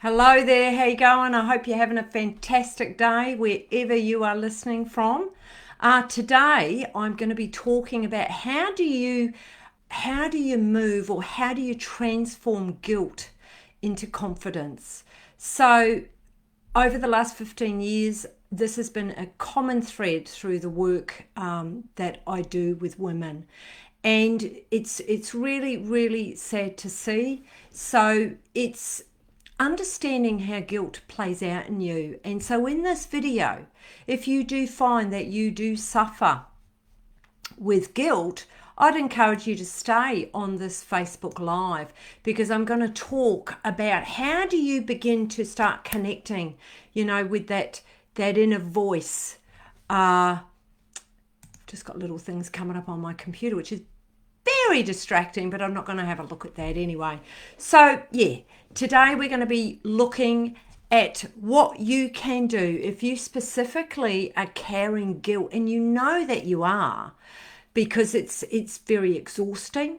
Hello there, how you going? I hope you're having a fantastic day wherever you are listening from. Today I'm going to be talking about how do you move, or how do you transform guilt into confidence. So over the last 15 years, this has been a common thread through the work that I do with women. And it's really, really sad to see. So it's understanding how guilt plays out in you. And so in this video, if you do find that you do suffer with guilt, I'd encourage you to stay on this Facebook Live, because I'm going to talk about how do you begin to start connecting, with that inner voice. Just got little things coming up on my computer, which is very distracting, but I'm not going to have a look at that anyway. So yeah, today we're going to be looking at what you can do if you specifically are carrying guilt, and you know that you are, because it's very exhausting.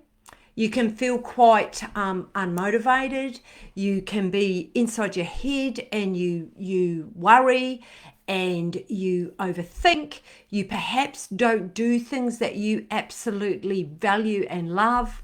You can feel quite unmotivated. You can be inside your head and you worry and you overthink. You perhaps don't do things that you absolutely value and love,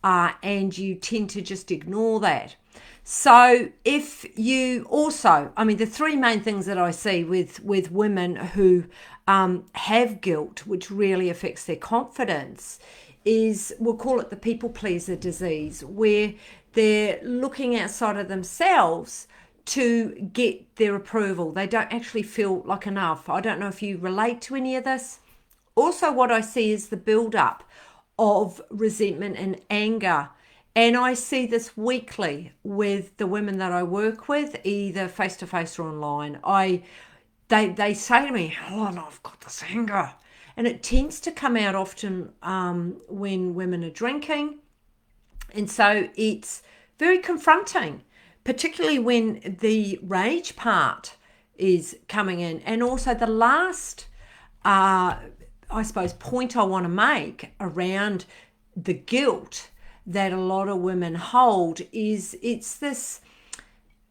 and you tend to just ignore that. So if you also, the three main things that I see with women who have guilt, which really affects their confidence, is, we'll call it the people pleaser disease, where they're looking outside of themselves to get their approval. They don't actually feel like enough. I don't know if you relate to any of this. Also, what I see is the build-up of resentment and anger. And I see this weekly with the women that I work with, either face-to-face or online. They say to me, "Oh, I've got this anger." And it tends to come out often when women are drinking. And so it's very confronting, particularly when the rage part is coming in. And also the last, point I want to make around the guilt that a lot of women hold is it's this,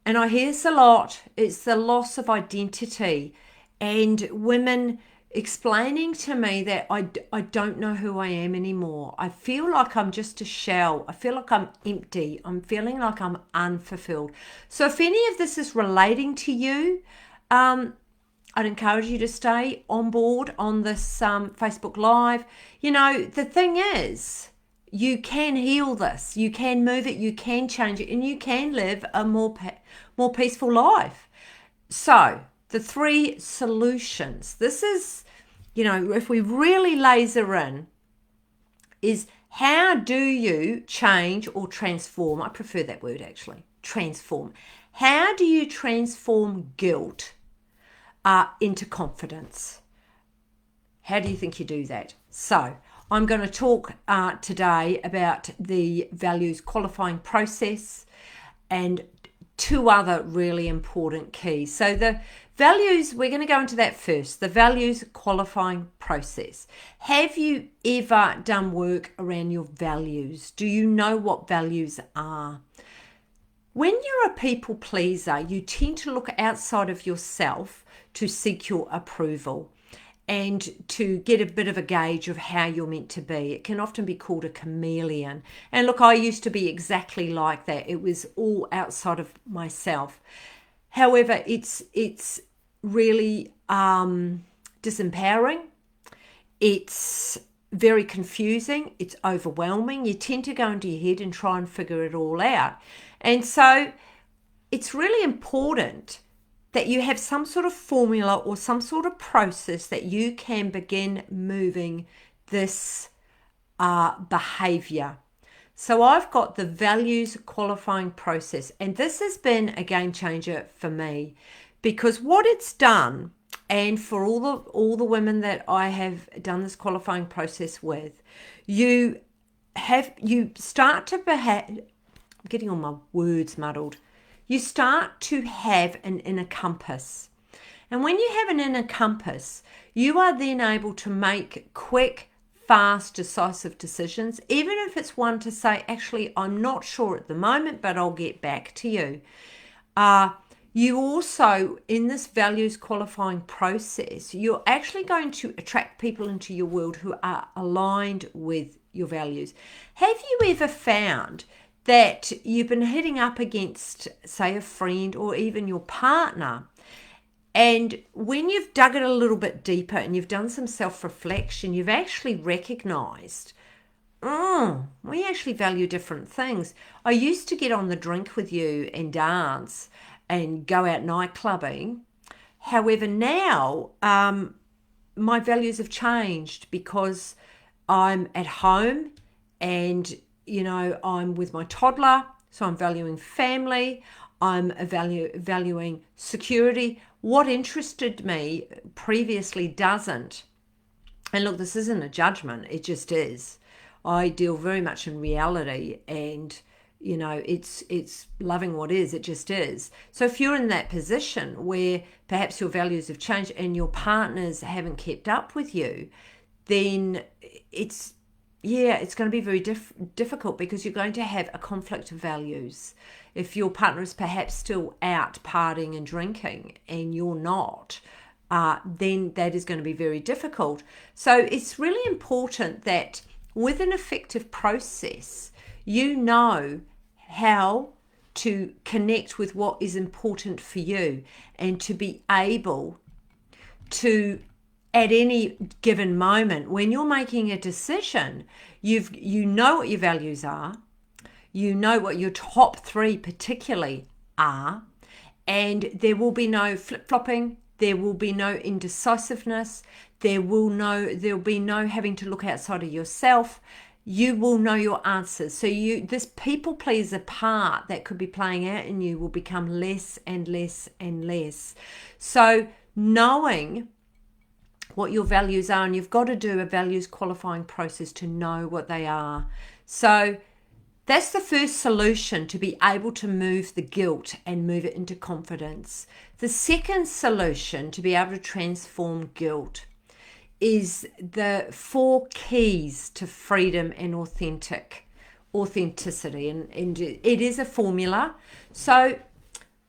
and I hear this a lot, it's the loss of identity, and women explaining to me that I don't know who I am anymore. I feel like I'm just a shell. I feel like I'm empty. I'm feeling like I'm unfulfilled. So if any of this is relating to you, I'd encourage you to stay on board on this Facebook Live. The thing is, you can heal this. You can move it. You can change it. And you can live a more peaceful life. So the three solutions, this is, if we really laser in, is how do you change or transform? I prefer that word actually, transform. How do you transform guilt into confidence? How do you think you do that? So I'm going to talk today about the values qualifying process and two other really important keys. So the values, we're going to go into that first, the values qualifying process. Have you ever done work around your values? Do you know what values are? When you're a people pleaser, you tend to look outside of yourself to seek your approval and to get a bit of a gauge of how you're meant to be. It can often be called a chameleon. And look, I used to be exactly like that. It was all outside of myself. However, it's really disempowering. It's very confusing. It's overwhelming. You tend to go into your head and try and figure it all out. And so it's really important that you have some sort of formula or some sort of process that you can begin moving this behavior. So I've got the values qualifying process, and this has been a game changer for me, because what it's done, and for all the women that I have done this qualifying process with, you start to I'm getting all my words muddled. You start to have an inner compass. And when you have an inner compass, you are then able to make quick, fast, decisive decisions, even if it's one to say, actually, I'm not sure at the moment, but I'll get back to you. You also, in this values qualifying process, you're actually going to attract people into your world who are aligned with your values. Have you ever found that you've been hitting up against, say, a friend or even your partner, and when you've dug it a little bit deeper and you've done some self-reflection, you've actually recognized, we actually value different things. I used to get on the drink with you and dance and go out night clubbing. However, now my values have changed because I'm at home and, I'm with my toddler, so I'm valuing family, I'm valuing security. What interested me previously doesn't. And look, this isn't a judgment, it just is. I deal very much in reality, and it's loving what is, it just is. So if you're in that position where perhaps your values have changed and your partners haven't kept up with you, then it's going to be very difficult, because you're going to have a conflict of values. If your partner is perhaps still out partying and drinking and you're not, then that is going to be very difficult. So it's really important that with an effective process, you know how to connect with what is important for you, and to be able to, at any given moment, when you're making a decision, you know what your values are, you know what your top 3 particularly are, and there will be no flip-flopping, there will be no indecisiveness, there'll be no having to look outside of yourself. You will know your answers. So this people pleaser part that could be playing out in you will become less and less and less. So knowing what your values are, and you've got to do a values qualifying process to know what they are. So that's the first solution, to be able to move the guilt and move it into confidence. The second solution to be able to transform guilt is the 4 keys to freedom and authenticity. And it is a formula. So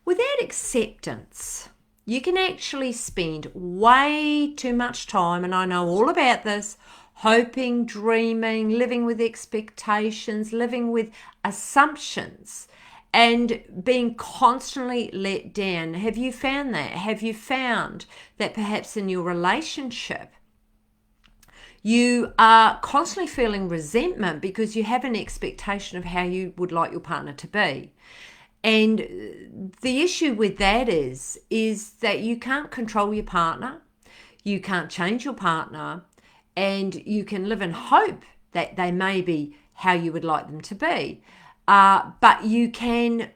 without acceptance, you can actually spend way too much time, and I know all about this, hoping, dreaming, living with expectations, living with assumptions, and being constantly let down. Have you found that? Have you found that perhaps in your relationship, you are constantly feeling resentment because you have an expectation of how you would like your partner to be? And the issue with that is that you can't control your partner, you can't change your partner, and you can live in hope that they may be how you would like them to be. But you can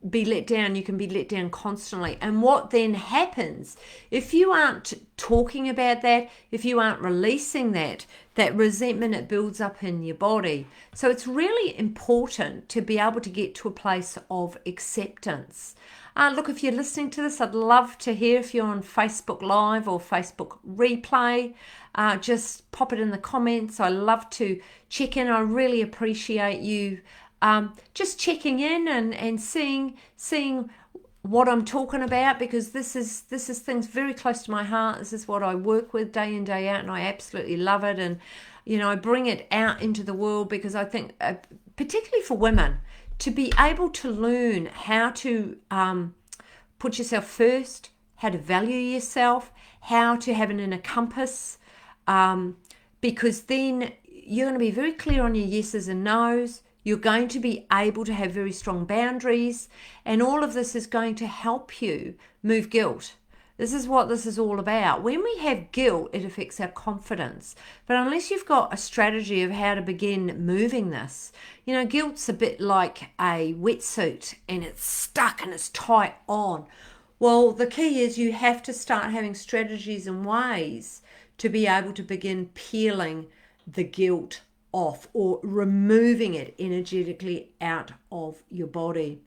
be let down. You can be let down constantly. And what then happens, if you aren't talking about that, if you aren't releasing that resentment, it builds up in your body. So it's really important to be able to get to a place of acceptance. Look, if you're listening to this, I'd love to hear if you're on Facebook Live or Facebook Replay. Just pop it in the comments. I love to check in. I really appreciate you just checking in and seeing what I'm talking about, because this is things very close to my heart. This is what I work with day in, day out, and I absolutely love it. And I bring it out into the world because I think, particularly for women, to be able to learn how to put yourself first, how to value yourself, how to have an inner compass, because then you're going to be very clear on your yeses and nos. You're going to be able to have very strong boundaries, and all of this is going to help you move guilt. This is what this is all about. When we have guilt, it affects our confidence. But unless you've got a strategy of how to begin moving this, guilt's a bit like a wetsuit, and it's stuck and it's tight on. Well, the key is you have to start having strategies and ways to be able to begin peeling the guilt off, or removing it energetically out of your body.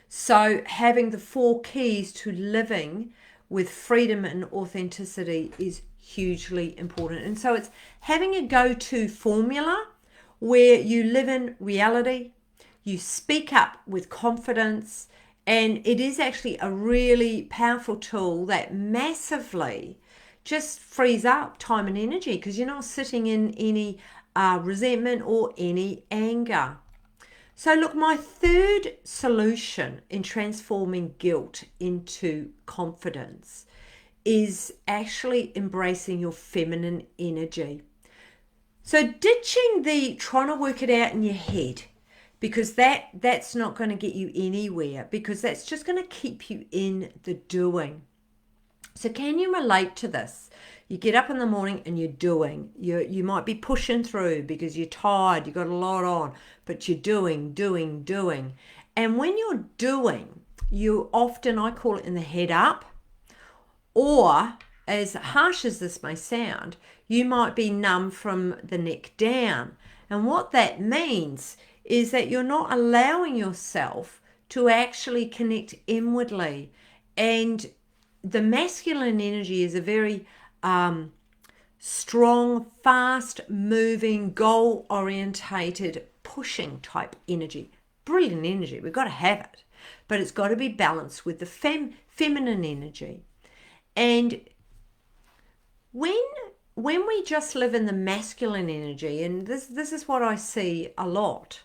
So having the 4 keys to living with freedom and authenticity is hugely important. And so it's having a go-to formula where you live in reality, you speak up with confidence, And it is actually a really powerful tool that massively just frees up time and energy, because you're not sitting in any resentment or any anger. So look, my third solution in transforming guilt into confidence is actually embracing your feminine energy. So ditching the trying to work it out in your head, because that's not going to get you anywhere, because that's just going to keep you in the doing. So can you relate to this? You get up in the morning and you're doing. You might be pushing through because you're tired, you've got a lot on, but you're doing. And when you're doing, you often, I call it in the head up, or as harsh as this may sound, you might be numb from the neck down. And what that means is that you're not allowing yourself to actually connect inwardly. And the masculine energy is a very strong, fast moving, goal orientated, pushing type energy. Brilliant energy, we've got to have it, but it's got to be balanced with the feminine energy. And when we just live in the masculine energy, and this is what I see a lot,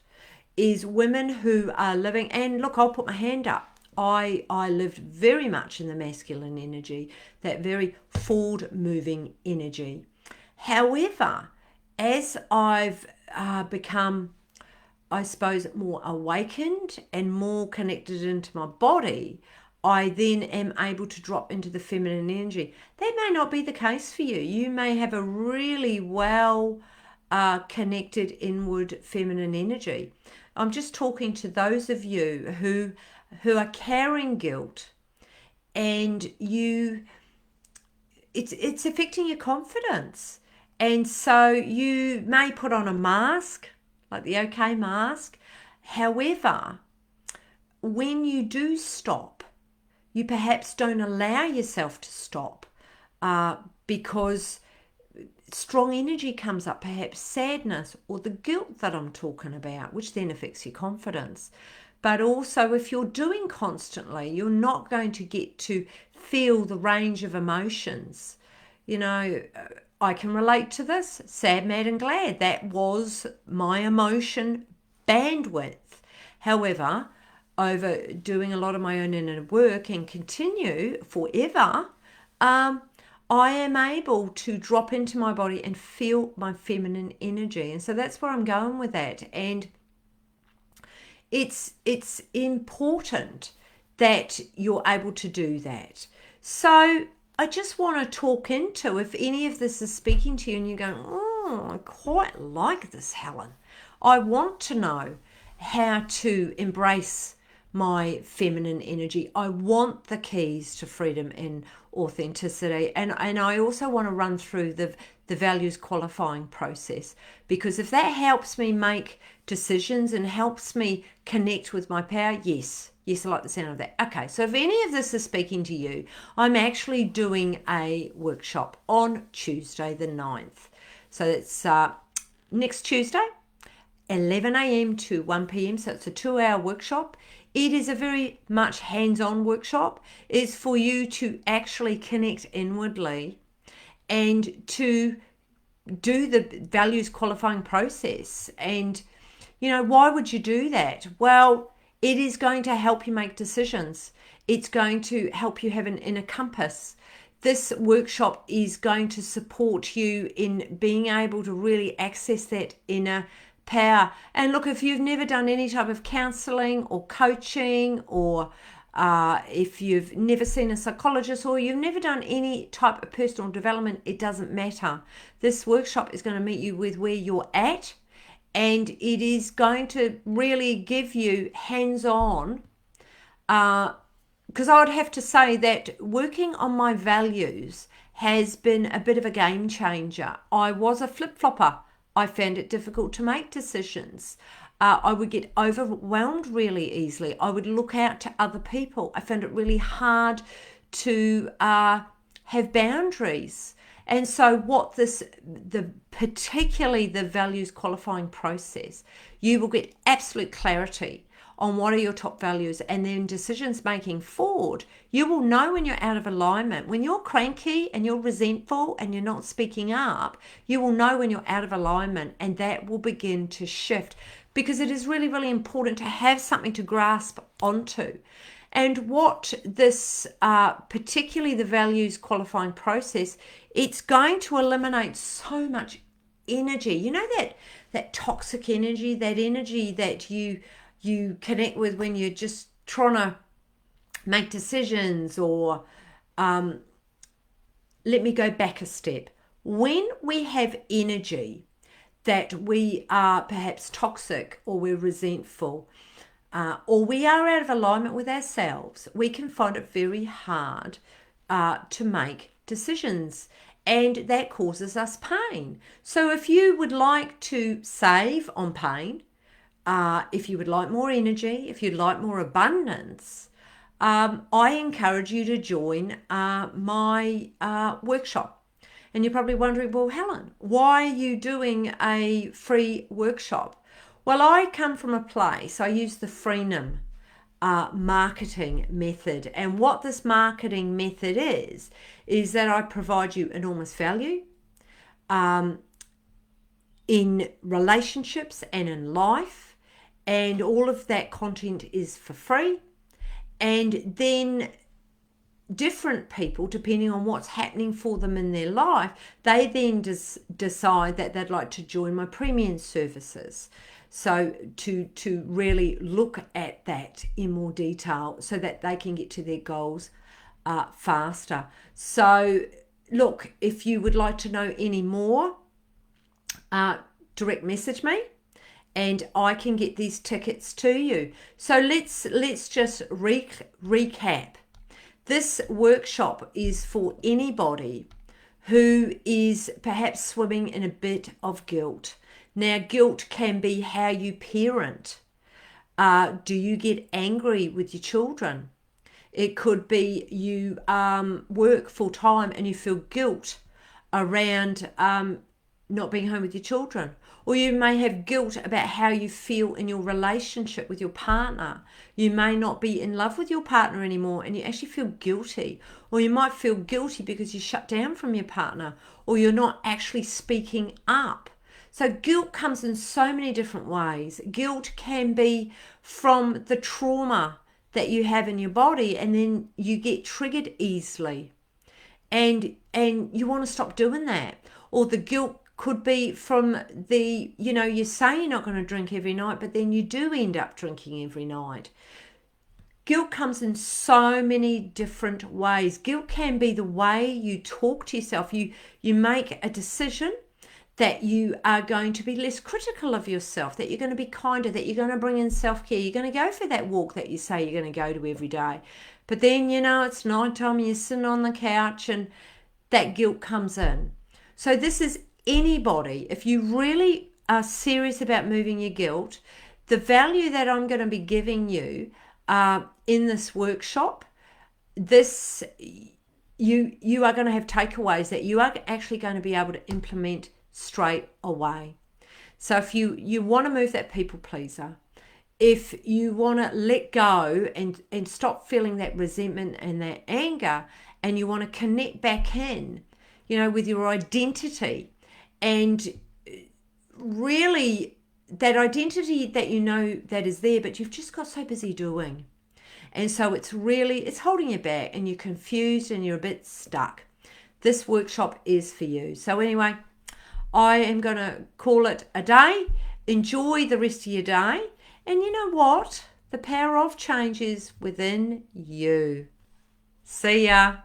is women who are living, and look, I'll put my hand up, I lived very much in the masculine energy, that very forward moving energy. However, as I've become, I suppose, more awakened and more connected into my body, I then am able to drop into the feminine energy. That may not be the case for you. You may have a really well connected inward feminine energy. I'm just talking to those of you who are carrying guilt, and it's affecting your confidence. And so you may put on a mask, like the OK mask. However, when you do stop, you perhaps don't allow yourself to stop because strong energy comes up, perhaps sadness or the guilt that I'm talking about, which then affects your confidence. But also, if you're doing constantly, you're not going to get to feel the range of emotions. You know, I can relate to this, sad, mad and glad. That was my emotion bandwidth. However, over doing a lot of my own inner work and continue forever, I am able to drop into my body and feel my feminine energy. And so that's where I'm going with that. And it's important that you're able to do that. So I just want to talk into, if any of this is speaking to you and you're going, oh, I quite like this, Helen. I want to know how to embrace my feminine energy. I want the keys to freedom and authenticity. And I also want to run through the values qualifying process, because if that helps me make decisions and helps me connect with my power, yes, I like the sound of that. Okay, so if any of this is speaking to you, I'm actually doing a workshop on Tuesday the 9th. So it's next Tuesday, 11 a.m. to 1 p.m. So it's a 2-hour workshop. It is a very much hands-on workshop. It's for you to actually connect inwardly and to do the values qualifying process. And, you know, why would you do that? Well, it is going to help you make decisions. It's going to help you have an inner compass. This workshop is going to support you in being able to really access that inner power. And look, if you've never done any type of counseling or coaching, or if you've never seen a psychologist, or you've never done any type of personal development, it doesn't matter. This workshop is going to meet you with where you're at, and it is going to really give you hands-on, because I would have to say that working on my values has been a bit of a game changer. I was a flip-flopper. I found it difficult to make decisions. I would get overwhelmed really easily. I would look out to other people. I found it really hard to have boundaries. And so particularly the values qualifying process, you will get absolute clarity on what are your top values, and then decisions making forward, you will know when you're out of alignment. When you're cranky and you're resentful and you're not speaking up, you will know when you're out of alignment, and that will begin to shift, because it is really, really important to have something to grasp onto. And what this, particularly the values qualifying process, it's going to eliminate so much energy. You know, that toxic energy, that energy that you connect with when you're just trying to make decisions, or let me go back a step. When we have energy that we are perhaps toxic, or we're resentful, or we are out of alignment with ourselves, we can find it very hard to make decisions, and that causes us pain. So if you would like to save on pain, if you would like more energy, if you'd like more abundance, I encourage you to join my workshop. And you're probably wondering, well, Helen, why are you doing a free workshop? Well, I come from a place, I use the 𝗓𝗏 marketing method. And what this marketing method is that I provide you enormous value in relationships and in life, and all of that content is for free. And then different people, depending on what's happening for them in their life, they then decide that they'd like to join my premium services. So to really look at that in more detail so that they can get to their goals faster. So look, if you would like to know any more, direct message me and I can get these tickets to you. So let's just recap. This workshop is for anybody who is perhaps swimming in a bit of guilt. Now, guilt can be how you parent. Do you get angry with your children? It could be you work full time and you feel guilt around not being home with your children. Or you may have guilt about how you feel in your relationship with your partner. You may not be in love with your partner anymore and you actually feel guilty. Or you might feel guilty because you shut down from your partner, or you're not actually speaking up. So guilt comes in so many different ways. Guilt can be from the trauma that you have in your body, and then you get triggered easily. And you want to stop doing that. Or the guilt could be from the, you say you're not going to drink every night, but then you do end up drinking every night. Guilt comes in so many different ways. Guilt can be the way you talk to yourself. You make a decision that you are going to be less critical of yourself, that you're going to be kinder, that you're going to bring in self-care, you're going to go for that walk that you say you're going to go to every day. But then, it's nighttime and you're sitting on the couch and that guilt comes in. So this is anybody. If you really are serious about moving your guilt, the value that I'm going to be giving you in this workshop, you are going to have takeaways that you are actually going to be able to implement straight away. So if you want to move that people pleaser, if you want to let go and stop feeling that resentment and that anger, and you want to connect back in, with your identity, and really that identity that that is there, but you've just got so busy doing. And so it's holding you back and you're confused and you're a bit stuck. This workshop is for you. So anyway, I am going to call it a day. Enjoy the rest of your day. And you know what? The power of change is within you. See ya.